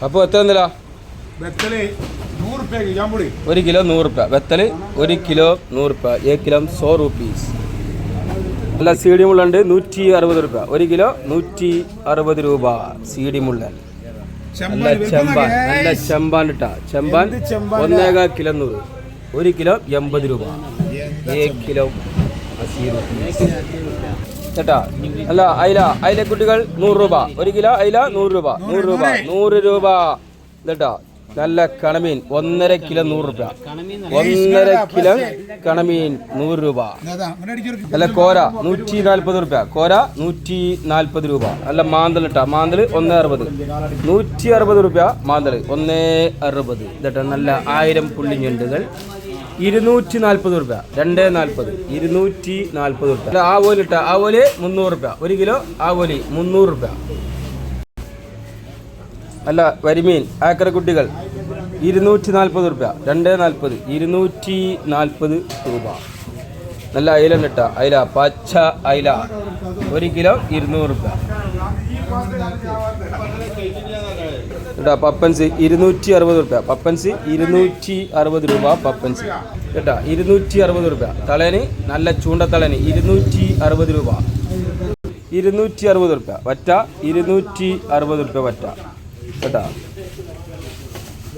അപ്പോൾ എത്ര എന്തില്ല? വെത്തല് 100 रुपये ഞാൻ പൊടി. 1 കിലോ 100 रुपये. വെത്തല് 1 കിലോ 100 रुपये. 1 കിലോ 100 rupees. നല്ല സീഡി മുള്ളുണ്ട് 160 रुपये. 1 കിലോ 160 രൂപ സീഡി മുള്ളൻ. നല്ല ചെമ്പാൻ, നല്ല ചെമ്പാൻ ഇട്ടാ. ചെമ്പാൻ 1.25 കിലോ 100. 1 കിലോ 80 രൂപ. 1 കിലോ 80 rupees. ചേട്ടാ അല്ല അയില കുട്ടികൾ 100 രൂപ. 1 കിലോ അയില 100 രൂപ. 100 രൂപ ചേട്ടാ. നല്ല കണമീൻ 1.5 കിലോ 100 രൂപ. 1.5 കിലോ കണമീൻ 100 രൂപ. അല്ല കോര 140 രൂപ. കോര 140 രൂപ. അല്ല മാന്തൽ ഇട്ടാ. മാന്തൽ 160. 160 രൂപ മാന്തൽ. 160 ചേട്ടാ. നല്ല 1000 പുള്ളിഞ്ഞുണ്ടുകൾ 240 രൂപ. 240. 240 രൂപ. അല്ല ആവോലി ഇട്ടാ. ആവോലി 300 രൂപ. 1 കിലോ ആവോലി 300 രൂപ. അല്ല വരിമീൻ ആക്കര കുട്ടികൾ 240 രൂപ. 240. 240 രൂപ. നല്ല അയില ഇട്ട അയില പച്ച അയില 1 കിലോ 200 രൂപ. കേട്ടാ പപ്പൻസ് 260 രൂപ. പപ്പൻസ് 260 രൂപ. പപ്പൻസ് കേട്ടാ 260 രൂപ. തളന് നല്ല ചൂണ്ടത്തളന് 260 രൂപ. 260 രൂപ. വറ്റ 260 രൂപ വറ്റ കേട്ടാ.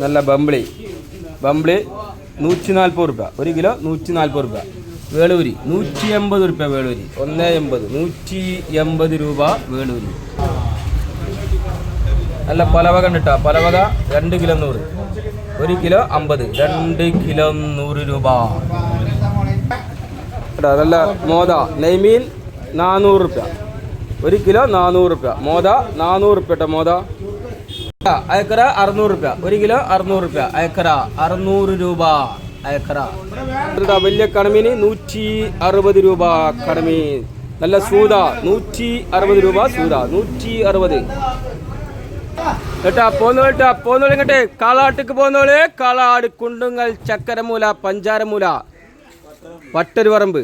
നല്ല ബമ്പിളി 140 രൂപ. 1 കിലോ 140 രൂപ. വേളൂരി 180 രൂപ. വേളൂരി 180. 180 രൂപ വേളൂരി. നല്ല പലവക കണ്ടിട്ടാ. പലവക 2 കിലോ 100. 1 കിലോ 50. 2 കിലോ 100 രൂപ കേട്ടാ. നല്ല മോദ നെയ്മീൻ 400 രൂപ. 1 കിലോ 400 രൂപ. മോദ 400 രൂപ കേട്ടോ. മോദ അയക്കറ 600 രൂപ. 1 കിലോ 600 രൂപ. അയക്കറ 600 രൂപ. അയക്കറ വലിയ കണമീന് 160 രൂപ. കണമീൻ നല്ല സൂത 160 രൂപ. സൂത 160 കേട്ടാ. പോന്നോളി കേട്ടെ. കാളാട്ടിക്ക് പോന്നോളി. കാളാട് കുണ്ടുങ്ങൽ ചക്കരമൂല പഞ്ചാരമൂല പട്ടരുപറമ്പ്.